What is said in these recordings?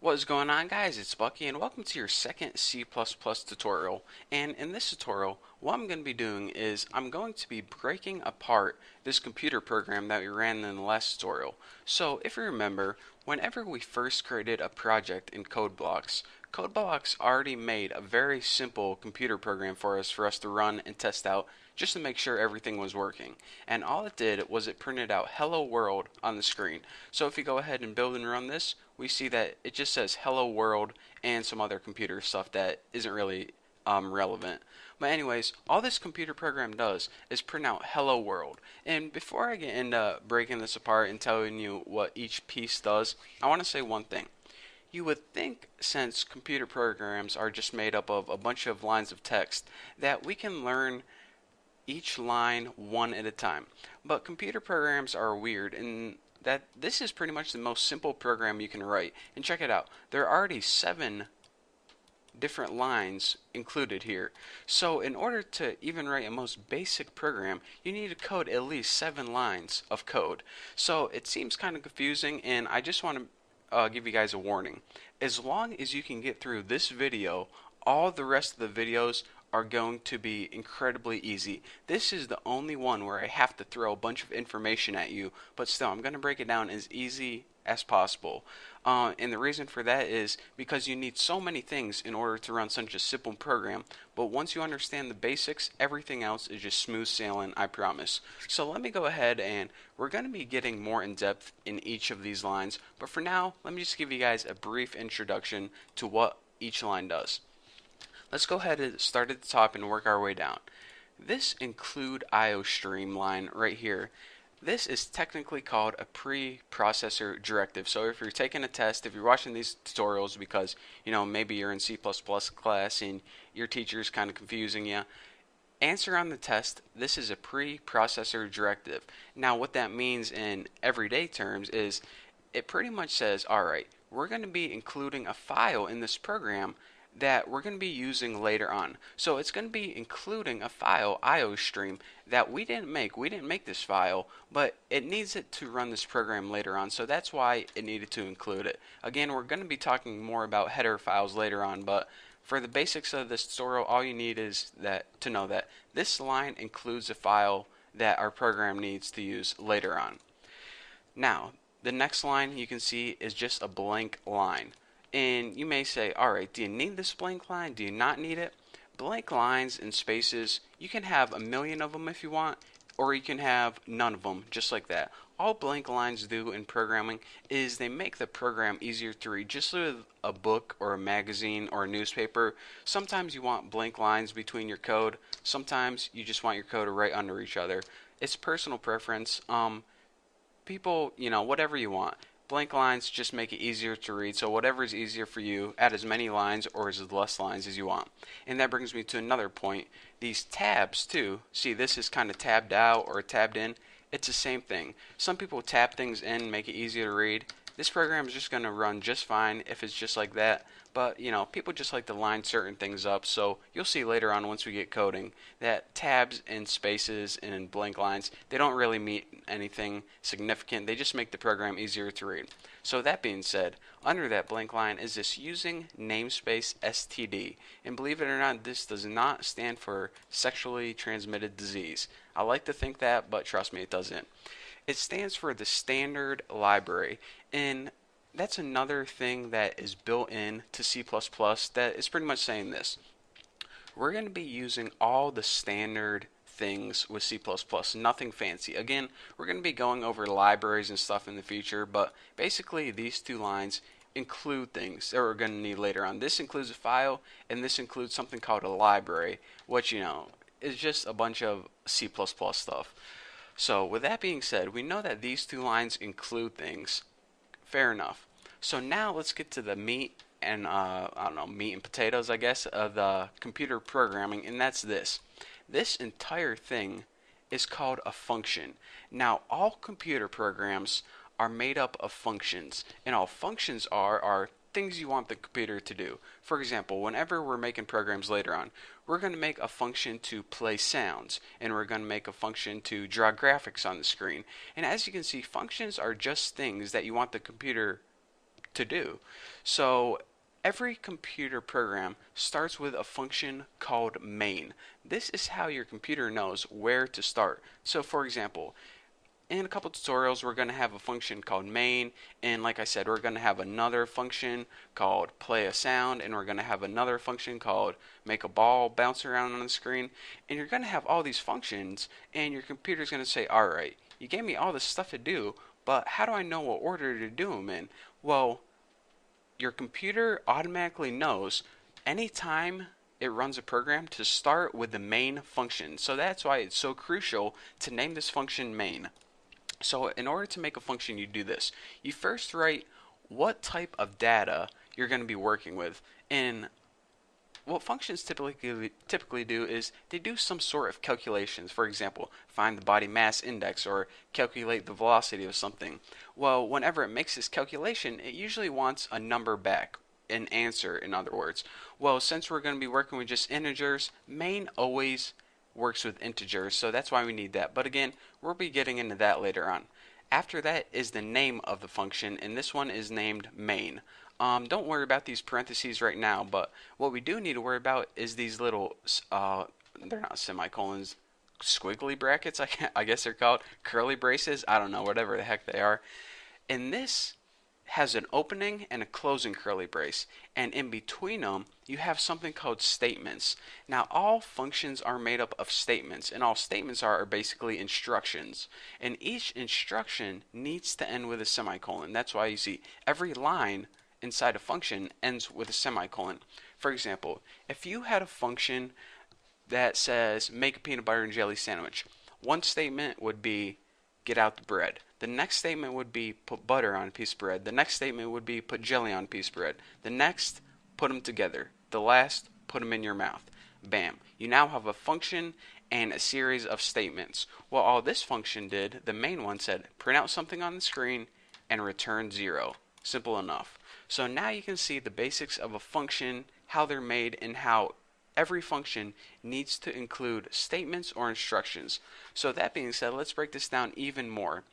What is going on, guys? It's Bucky and welcome to your second C++ tutorial. And in this tutorial, what I'm going to be doing is I'm going to be breaking apart this computer program that we ran in the last tutorial. So if you remember, whenever we first created a project in CodeBlocks already made a very simple computer program for us to run and test out just to make sure everything was working. And all it did was it printed out hello world on the screen. So if you go ahead and build and run this, we see that it just says hello world and some other computer stuff that isn't really relevant. But anyways, all this computer program does is print out hello world. And before I get into breaking this apart and telling you what each piece does, I want to say one thing. You would think, since computer programs are just made up of a bunch of lines of text, that we can learn each line one at a time. But computer programs are weird in that this is pretty much the most simple program you can write. And check it out, there are already 7 different lines included here. So in order to even write a most basic program, you need to code at least 7 lines of code. So it seems kind of confusing, and I just want to give you guys a warning. As long as you can get through this video, all the rest of the videos are going to be incredibly easy. This is the only one where I have to throw a bunch of information at you, but still, I'm going to break it down as easy as possible. And the reason for that is because you need so many things in order to run such a simple program, but once you understand the basics, everything else is just smooth sailing, I promise. So let me go ahead and we're going to be getting more in depth in each of these lines, but for now, let me just give you guys a brief introduction to what each line does. Let's go ahead and start at the top and work our way down. This include IO stream line right here, this is technically called a pre-processor directive. So if you're taking a test, if you're watching these tutorials because, maybe you're in C++ class and your teacher's kind of confusing you, answer on the test, this is a pre-processor directive. Now what that means in everyday terms is it pretty much says, alright, we're going to be including a file in this program that we're going to be using later on. So it's going to be including a file, IO stream, that we didn't make. We didn't make this file, but it needs it to run this program later on. So that's why it needed to include it. Again, we're going to be talking more about header files later on, but for the basics of this tutorial, all you need is to know that this line includes a file that our program needs to use later on. Now, the next line you can see is just a blank line. And you may say, alright, do you need this blank line? Do you not need it? Blank lines and spaces, you can have a million of them if you want, or you can have none of them, just like that. All blank lines do in programming is they make the program easier to read. Just with a book or a magazine or a newspaper, sometimes you want blank lines between your code. Sometimes you just want your code right under each other. It's personal preference. People, whatever you want. Blank lines just make it easier to read, so whatever is easier for you, add as many lines or as less lines as you want. And that brings me to another point. These tabs too, see this is kind of tabbed out or tabbed in. It's the same thing. Some people tab things in, make it easier to read. This program is just going to run just fine if it's just like that. But, people just like to line certain things up. So you'll see later on once we get coding that tabs and spaces and blank lines, they don't really mean anything significant. They just make the program easier to read. So that being said, under that blank line is this using namespace STD. And believe it or not, this does not stand for sexually transmitted disease. I like to think that, but trust me, it doesn't. It stands for the standard library, and that's another thing that is built in to C++ that is pretty much saying this. We're going to be using all the standard things with C++, nothing fancy. Again, we're going to be going over libraries and stuff in the future, but basically these two lines include things that we're going to need later on. This includes a file, and this includes something called a library, which, is just a bunch of C++ stuff. So with that being said, we know that these two lines include things. Fair enough. So now let's get to the meat and meat and potatoes, I guess, of the computer programming, and that's this. This entire thing is called a function. Now, all computer programs are made up of functions, and all functions are things you want the computer to do. For example, whenever we're making programs later on, we're going to make a function to play sounds, and we're going to make a function to draw graphics on the screen. And as you can see, functions are just things that you want the computer to do. So every computer program starts with a function called main. This is how your computer knows where to start. So for example, in a couple tutorials we're going to have a function called main, and like I said, we're going to have another function called play a sound, and we're going to have another function called make a ball bounce around on the screen. And you're going to have all these functions, and your computer's going to say, alright, you gave me all this stuff to do, but how do I know what order to do them in? Well, your computer automatically knows anytime it runs a program to start with the main function. So that's why it's so crucial to name this function main. So in order to make a function, you do this. You first write what type of data you're going to be working with. And what functions typically do is they do some sort of calculations. For example, find the body mass index or calculate the velocity of something. Well, whenever it makes this calculation, it usually wants a number back, an answer in other words. Well, since we're going to be working with just integers, main always works with integers, so that's why we need that. But again, we'll be getting into that later on. After that is the name of the function, and this one is named main. Don't worry about these parentheses right now, but what we do need to worry about is these little, they're not semicolons, squiggly brackets, I guess they're called, curly braces, I don't know, whatever the heck they are. And this has an opening and a closing curly brace, and in between them you have something called statements. Now all functions are made up of statements, and all statements are basically instructions, and each instruction needs to end with a semicolon. That's why you see every line inside a function ends with a semicolon. For example, if you had a function that says make a peanut butter and jelly sandwich, one statement would be get out the bread. The next statement would be put butter on a piece of bread. The next statement would be put jelly on a piece of bread. The next, put them together. The last, put them in your mouth. Bam. You now have a function and a series of statements. Well, all this function did, the main one said, print out something on the screen and return 0. Simple enough. So now you can see the basics of a function, how they're made, and how every function needs to include statements or instructions. So that being said, let's break this down even more.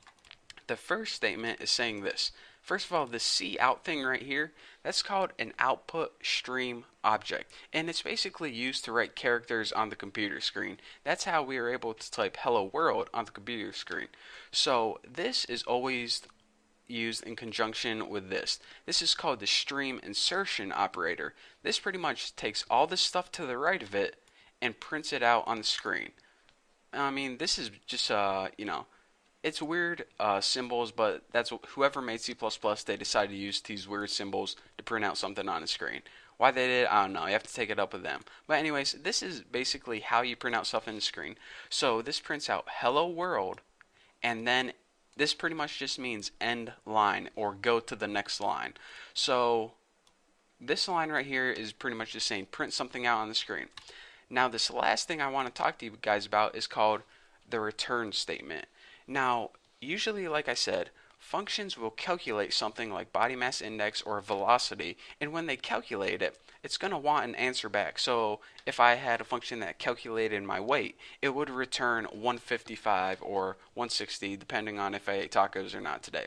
The first statement is saying this. First of all, the C out thing right here, that's called an output stream object, and it's basically used to write characters on the computer screen. That's how we are able to type hello world on the computer screen. So this is always used in conjunction with this. This is called the stream insertion operator. This pretty much takes all this stuff to the right of it and prints it out on the screen. I mean, this is just it's weird symbols, but that's whoever made C++, they decided to use these weird symbols to print out something on the screen. Why they did, I don't know. You have to take it up with them. But anyways, this is basically how you print out stuff in the screen. So this prints out hello world, and then this pretty much just means end line or go to the next line. So this line right here is pretty much just saying print something out on the screen. Now this last thing I want to talk to you guys about is called the return statement. Now usually, like I said, functions will calculate something like body mass index or velocity, and when they calculate it, it's going to want an answer back. So if I had a function that calculated my weight, it would return 155 or 160 depending on if I ate tacos or not today.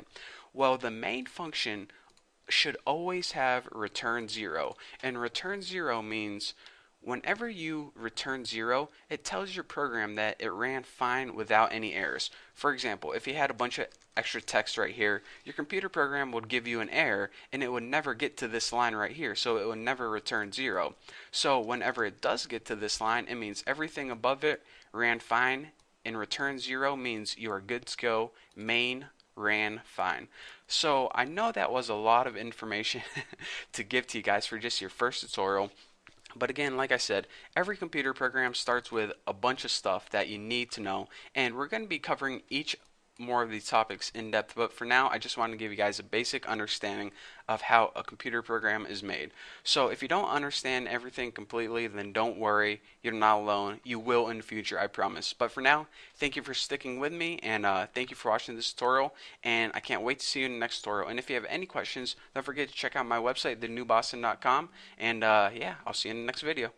Well, the main function should always have return 0, and return 0 means whenever you return 0, it tells your program that it ran fine without any errors. For example, if you had a bunch of extra text right here, your computer program would give you an error and it would never get to this line right here, so it would never return 0. So whenever it does get to this line, it means everything above it ran fine, and return 0 means you are good to go. Main ran fine. So I know that was a lot of information to give to you guys for just your first tutorial. But again, like I said, every computer program starts with a bunch of stuff that you need to know, and we're going to be covering each more of these topics in depth, but for now I just want to give you guys a basic understanding of how a computer program is made. So if you don't understand everything completely, then don't worry, you're not alone. You will in the future, I promise. But for now, thank you for sticking with me, and thank you for watching this tutorial, and I can't wait to see you in the next tutorial. And if you have any questions, don't forget to check out my website, thenewboston.com, and yeah, I'll see you in the next video.